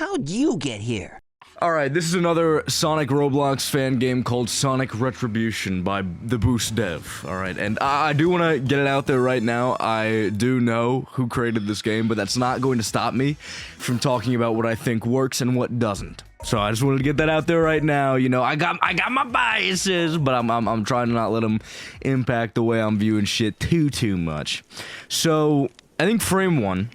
how'd you get here? Alright, this is another Sonic Roblox fan game called Sonic Retribution by the Boost Dev, alright, and I do want to get it out there right now. I do know who created this game, but that's not going to stop me from talking about what I think works and what doesn't. So I just wanted to get that out there right now. You know, I got my biases, but I'm trying to not let them impact the way I'm viewing shit too much. So, I think frame one,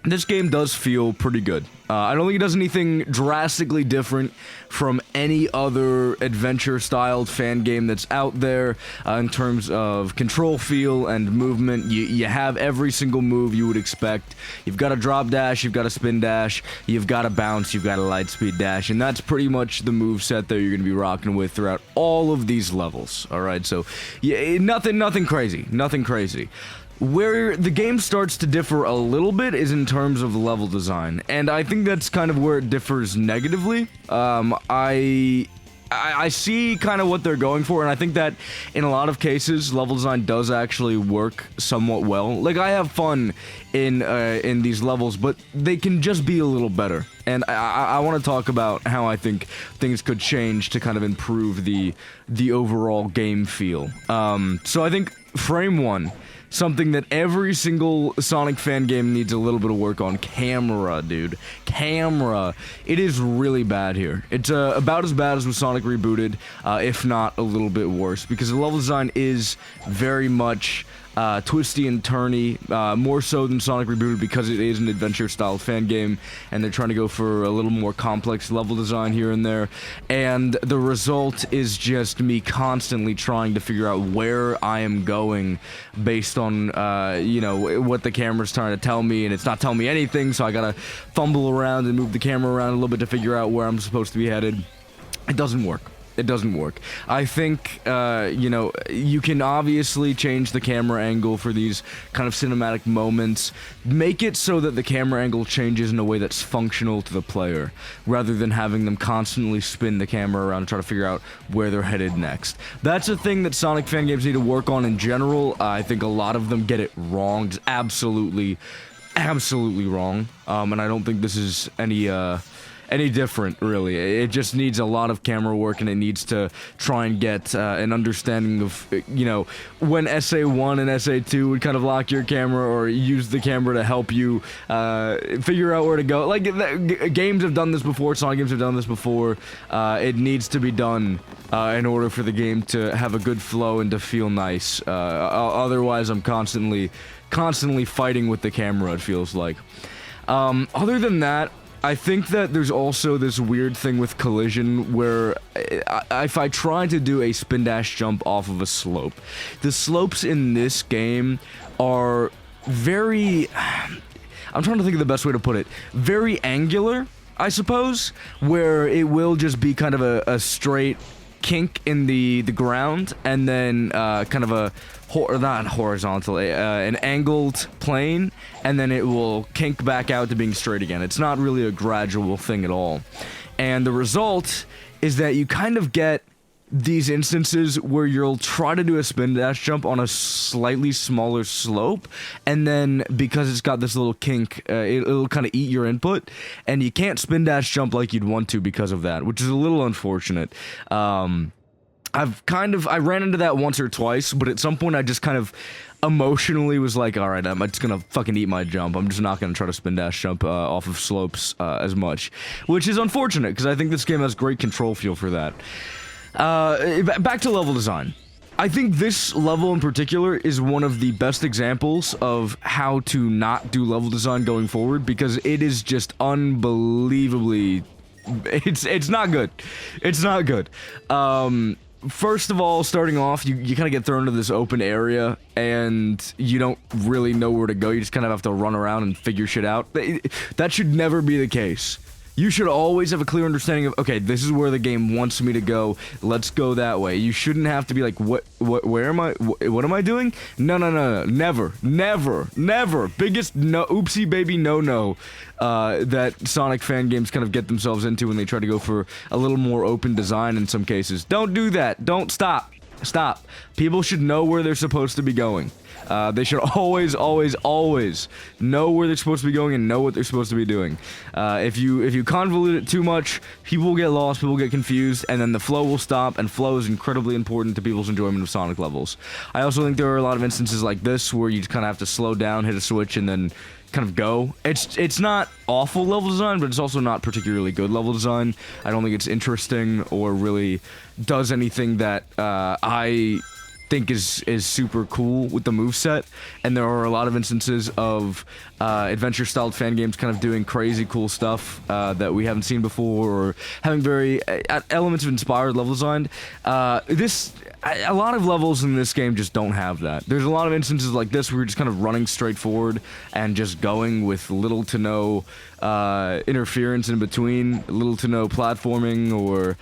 this game does feel pretty good. I don't think it does anything drastically different from any other adventure-styled fan game that's out there in terms of control feel and movement. You have every single move you would expect. You've got a drop dash, you've got a spin dash, you've got a bounce, you've got a light speed dash, and that's pretty much the move set that you're going to be rocking with throughout all of these levels. Alright, so yeah, nothing crazy. Nothing crazy. Where the game starts to differ a little bit is in terms of level design, and I think that's kind of where it differs negatively. I see kind of what they're going for, and I think that in a lot of cases, level design does actually work somewhat well. Like, I have fun in these levels, but they can just be a little better. And I want to talk about how I think things could change to kind of improve the overall game feel. So I think frame one, something that every single Sonic fan game needs a little bit of work on. Camera, dude. Camera. It is really bad here. It's about as bad as with Sonic Rebooted, if not a little bit worse, because the level design is very much twisty and turny, more so than Sonic Rebooted because it is an adventure-style fan game, and they're trying to go for a little more complex level design here and there, and the result is just me constantly trying to figure out where I am going based on, you know, what the camera's trying to tell me, and it's not telling me anything, so I gotta fumble around and move the camera around a little bit to figure out where I'm supposed to be headed. It doesn't work. It doesn't work. I think, you know, you can obviously change the camera angle for these kind of cinematic moments. Make it so that the camera angle changes in a way that's functional to the player, rather than having them constantly spin the camera around and try to figure out where they're headed next. That's a thing that Sonic fan games need to work on in general. I think a lot of them get it wrong. Just absolutely wrong. And I don't think this is any different, really. It just needs a lot of camera work, and it needs to try and get an understanding of, you know, when SA1 and SA2 would kind of lock your camera or use the camera to help you figure out where to go. Like, games have done this before, Sonic games have done this before. It needs to be done in order for the game to have a good flow and to feel nice. Otherwise, I'm constantly fighting with the camera, it feels like. Other than that, I think that there's also this weird thing with collision where if I try to do a spin dash jump off of a slope, the slopes in this game are very, I'm trying to think of the best way to put it, very angular, I suppose, where it will just be kind of a straight kink in the ground, and then kind of a not horizontal, an angled plane, and then it will kink back out to being straight again. It's not really a gradual thing at all. And the result is that you kind of get these instances where you'll try to do a spin dash jump on a slightly smaller slope, and then because it's got this little kink, it'll kind of eat your input, and you can't spin dash jump like you'd want to because of that, which is a little unfortunate. I ran into that once or twice, but at some point I just kind of emotionally was like, alright, I'm just gonna fucking eat my jump. I'm just not gonna try to spin dash jump off of slopes as much, which is unfortunate, because I think this game has great control feel for that. Back to level design. I think this level in particular is one of the best examples of how to not do level design going forward, because it is just unbelievably... It's not good. It's not good. First of all, starting off, you kind of get thrown into this open area, and you don't really know where to go. You just kind of have to run around and figure shit out. That should never be the case. You should always have a clear understanding of, okay, this is where the game wants me to go, let's go that way. You shouldn't have to be like, where am I, what am I doing? No, never. Biggest no, oopsie baby no-no, that Sonic fan games kind of get themselves into when they try to go for a little more open design in some cases. Don't do that, don't stop. People should know where they're supposed to be going. They should always, always, always know where they're supposed to be going and know what they're supposed to be doing. If you convolute it too much, people will get lost, people will get confused, and then the flow will stop, and flow is incredibly important to people's enjoyment of Sonic levels. I also think there are a lot of instances like this where you just kind of have to slow down, hit a switch, and then kind of go. It's not awful level design, but it's also not particularly good level design. I don't think it's interesting or really does anything that I think is super cool with the moveset, and there are a lot of instances of adventure-styled fan games kind of doing crazy cool stuff that we haven't seen before, or having very elements of inspired level design. A lot of levels in this game just don't have that. There's a lot of instances like this where you're just kind of running straight forward and just going with little to no interference in between, little to no platforming or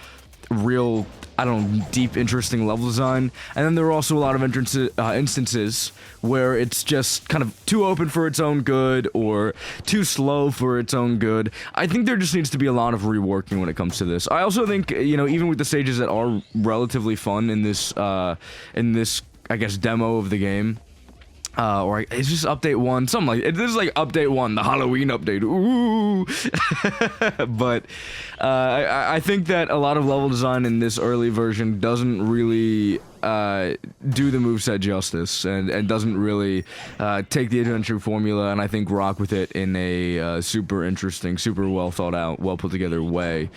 real, I don't know, deep, interesting level design. And then there are also a lot of instances where it's just kind of too open for its own good or too slow for its own good. I think there just needs to be a lot of reworking when it comes to this. I also think, you know, even with the stages that are relatively fun in this, I guess, demo of the game, or it's just update 1, something like this is like update 1, the Halloween update. Ooh. But I think that a lot of level design in this early version doesn't really do the moveset justice, and doesn't really take the adventure formula and I think rock with it in a super interesting, super well thought out, well put together way.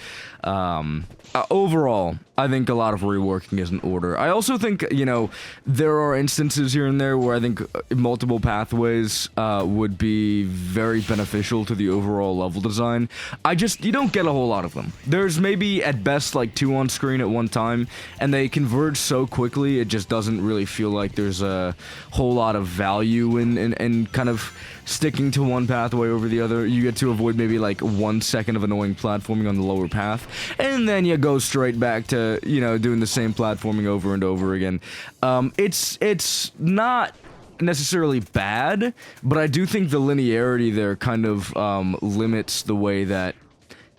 Overall, I think a lot of reworking is in order. I also think, you know, there are instances here and there where I think multiple pathways would be very beneficial to the overall level design. You don't get a whole lot of them. There's maybe at best like 2 on screen at one time, and they converge so quickly it just doesn't really feel like there's a whole lot of value in kind of sticking to one pathway over the other. You get to avoid maybe like 1 second of annoying platforming on the lower path, and then you go straight back to, you know, doing the same platforming over and over again. It's not necessarily bad, but I do think the linearity there kind of limits the way that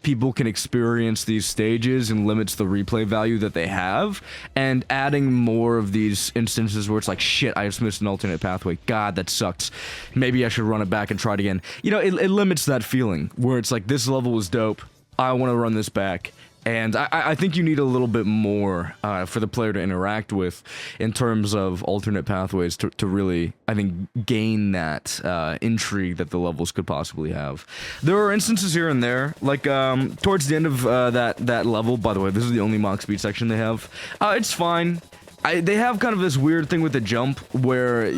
people can experience these stages and limits the replay value that they have, and adding more of these instances where it's like, shit, I just missed an alternate pathway, god, that sucks, maybe I should run it back and try it again. You know, it limits that feeling where it's like, this level was dope, I want to run this back. And I think you need a little bit more for the player to interact with in terms of alternate pathways to really, I think, gain that intrigue that the levels could possibly have. There are instances here and there, like towards the end of that level, by the way, this is the only mock speed section they have. It's fine. They have kind of this weird thing with the jump where,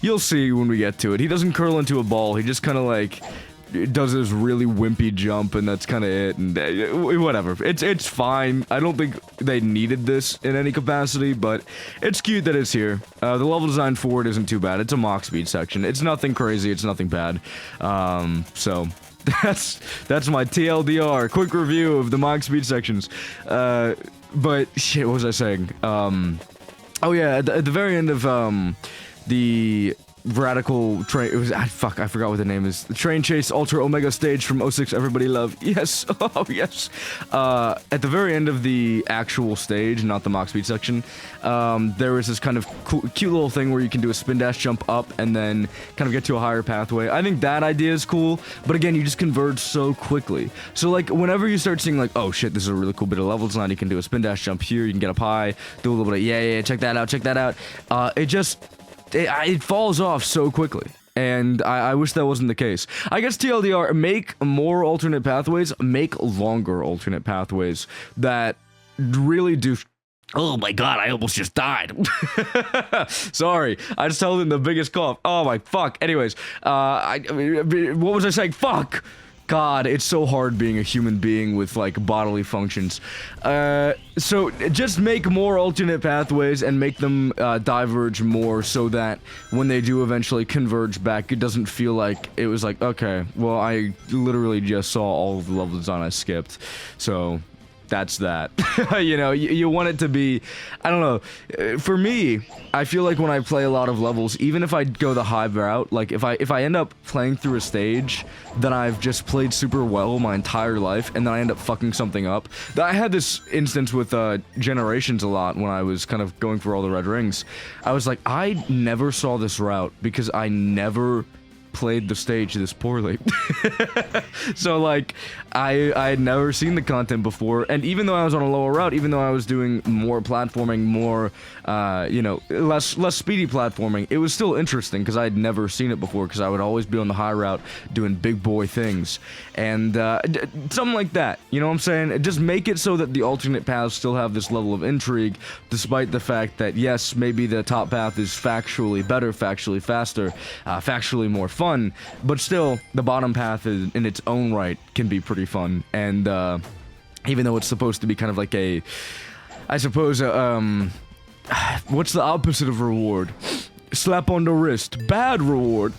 you'll see when we get to it, he doesn't curl into a ball, he just kind of like does this really wimpy jump, and that's kind of it, and whatever. It's fine. I don't think they needed this in any capacity, but it's cute that it's here. The level design for it isn't too bad. It's a mock speed section. It's nothing crazy. It's nothing bad. So that's my TLDR. Quick review of the mock speed sections. But shit, what was I saying? Oh yeah, at the very end of the Radical Train, it was, fuck, I forgot what the name is. The Train Chase Ultra Omega stage from 06 Everybody Love. Yes, oh yes. At the very end of the actual stage, not the mock speed section, there is this kind of cute little thing where you can do a spin dash jump up and then kind of get to a higher pathway. I think that idea is cool, but again, you just converge so quickly. So like, whenever you start seeing like, oh shit, this is a really cool bit of level design, you can do a spin dash jump here, you can get up high, do a little bit of, yeah, check that out. It falls off so quickly, and I wish that wasn't the case. I guess TLDR, make more alternate pathways, make longer alternate pathways that really do... Oh my god, I almost just died. Sorry, I just held in the biggest cough. Oh my fuck. Anyways, what was I saying? Fuck! God, it's so hard being a human being with, like, bodily functions. So, just make more alternate pathways and make them diverge more so that when they do eventually converge back, it doesn't feel like it was like, okay, well, I literally just saw all of the level design I skipped. So, that's that. You know, you want it to be, I don't know. For me, I feel like when I play a lot of levels, even if I go the high route, like if I end up playing through a stage that I've just played super well my entire life, and then I end up fucking something up. I had this instance with Generations a lot when I was kind of going for all the red rings. I was like, I never saw this route because I never played the stage this poorly. So like I had never seen the content before, and even though I was on a lower route, even though I was doing more platforming, more you know, less speedy platforming, it was still interesting because I had never seen it before, because I would always be on the high route doing big boy things, and something like that, you know what I'm saying? Just make it so that the alternate paths still have this level of intrigue, despite the fact that yes, maybe the top path is factually better, factually faster, factually more fun, but still the bottom path is, in its own right, can be pretty fun. And even though it's supposed to be kind of like a, I suppose, what's the opposite of reward? Slap on the wrist. Bad reward.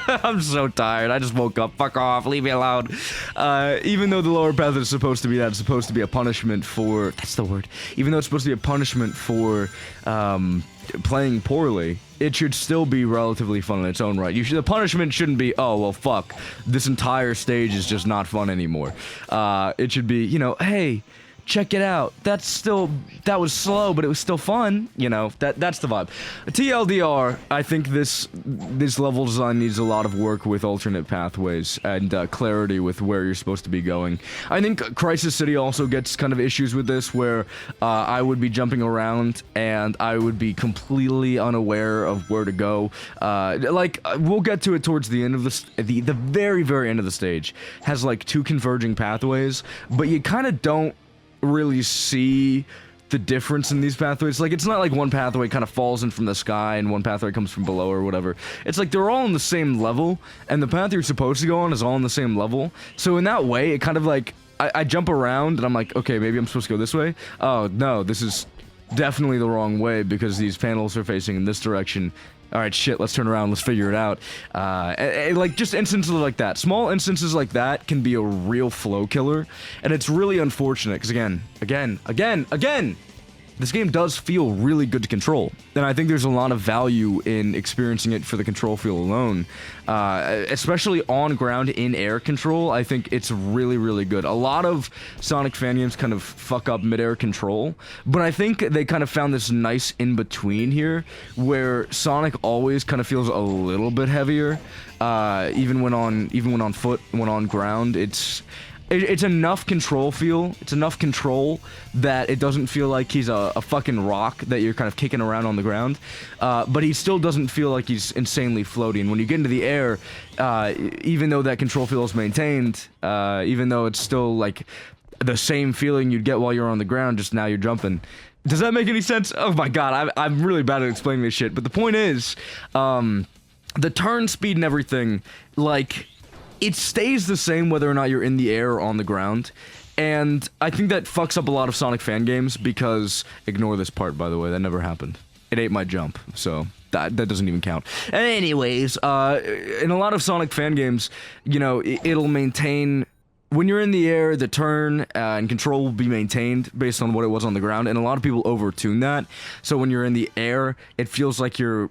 I'm so tired. I just woke up. Fuck off. Leave me alone. Even though the lower path is supposed to be that, it's supposed to be a punishment for, that's the word. Even though it's supposed to be a punishment for playing poorly, it should still be relatively fun in its own right. The punishment shouldn't be, oh, well, fuck, this entire stage is just not fun anymore. It should be, you know, hey, check it out. That was slow, but it was still fun. You know, that's the vibe. TLDR, I think this level design needs a lot of work with alternate pathways and clarity with where you're supposed to be going. I think Crisis City also gets kind of issues with this, where I would be jumping around and I would be completely unaware of where to go. Like, we'll get to it towards the end of the very, very end of the stage. Has like 2 converging pathways, but you kind of don't really see the difference in these pathways. Like, it's not like one pathway kind of falls in from the sky and one pathway comes from below or whatever. It's like they're all on the same level, and the path you're supposed to go on is all on the same level. So in that way, it kind of like, I jump around and I'm like, okay, maybe I'm supposed to go this way. Oh no, this is definitely the wrong way because these panels are facing in this direction. Alright, shit, let's turn around, let's figure it out. Like, just instances like that. Small instances like that can be a real flow killer, and it's really unfortunate, because again, this game does feel really good to control, and I think there's a lot of value in experiencing it for the control feel alone. Especially on ground, in air control, I think it's really, really good. A lot of Sonic fan games kind of fuck up mid-air control, but I think they kind of found this nice in-between here, where Sonic always kind of feels a little bit heavier, even when on foot, when on ground. It's enough control feel, it's enough control that it doesn't feel like he's a fucking rock that you're kind of kicking around on the ground, but he still doesn't feel like he's insanely floating. When you get into the air, even though that control feel is maintained, even though it's still like the same feeling you'd get while you're on the ground, just now you're jumping. Does that make any sense? Oh my god, I'm really bad at explaining this shit, but the point is, the turn speed and everything, like, it stays the same whether or not you're in the air or on the ground, and I think that fucks up a lot of Sonic fan games because, ignore this part by the way, that never happened. It ate my jump, so that doesn't even count. Anyways, in a lot of Sonic fan games, you know, it'll maintain, when you're in the air, the turn and control will be maintained based on what it was on the ground, and a lot of people overtune that, so when you're in the air, it feels like you're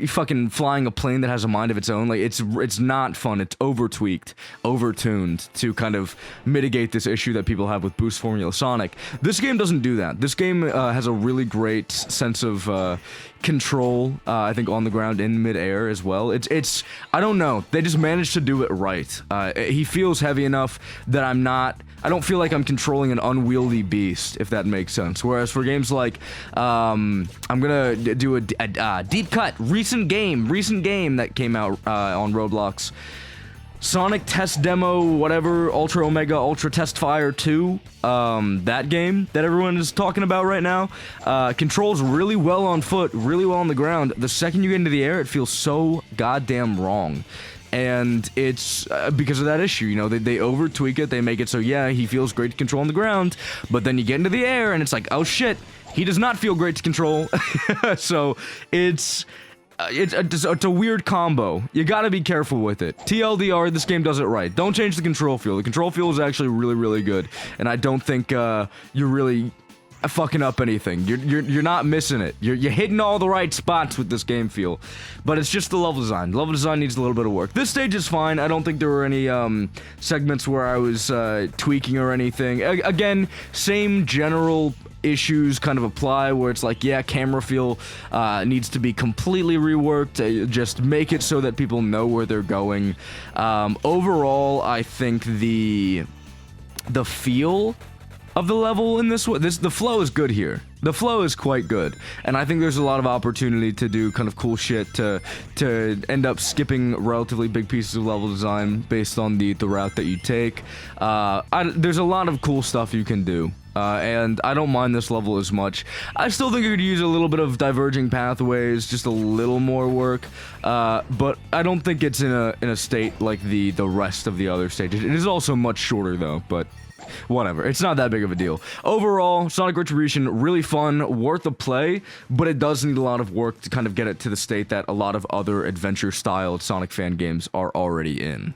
fucking flying a plane that has a mind of its own. Like, it's not fun. It's over-tweaked, over-tuned to kind of mitigate this issue that people have with Boost Formula Sonic. This game doesn't do that. This game has a really great sense of control, I think, on the ground in mid-air as well. It's I don't know. They just managed to do it right. He feels heavy enough that I don't feel like I'm controlling an unwieldy beast, if that makes sense. Whereas for games like, I'm gonna do a deep cut, recent game that came out on Roblox. Sonic Test Demo, whatever, Ultra Omega, Ultra Test Fire 2, that game that everyone is talking about right now, controls really well on foot, really well on the ground. The second you get into the air, it feels so goddamn wrong. And it's because of that issue, you know, they over-tweak it, they make it so, yeah, he feels great to control on the ground, but then you get into the air, and it's like, oh shit, he does not feel great to control. So, it's it's a weird combo. You gotta be careful with it. TLDR, this game does it right. Don't change the control feel. The control feel is actually really, really good, and I don't think you're really fucking up anything. You're not missing it. You're hitting all the right spots with this game feel, but it's just the level design. The level design needs a little bit of work. This stage is fine. I don't think there were any segments where I was tweaking or anything. Again, same general issues kind of apply, where it's like, yeah, camera feel needs to be completely reworked. Just make it so that people know where they're going. Overall, I think the feel of the level in the flow is good here. The flow is quite good, and I think there's a lot of opportunity to do kind of cool shit to end up relatively big pieces of level design based on the route that you take. There's a lot of cool stuff you can do. And I don't mind this level as much. I still think you could use a little bit of diverging pathways, just a little more work, but I don't think it's in a state like the rest of the other stages. It is also much shorter though, but whatever. It's not that big of a deal. Overall, Sonic Retribution, really fun, worth a play, but it does need a lot of work to kind of get it to the state that a lot of other adventure-styled Sonic fan games are already in.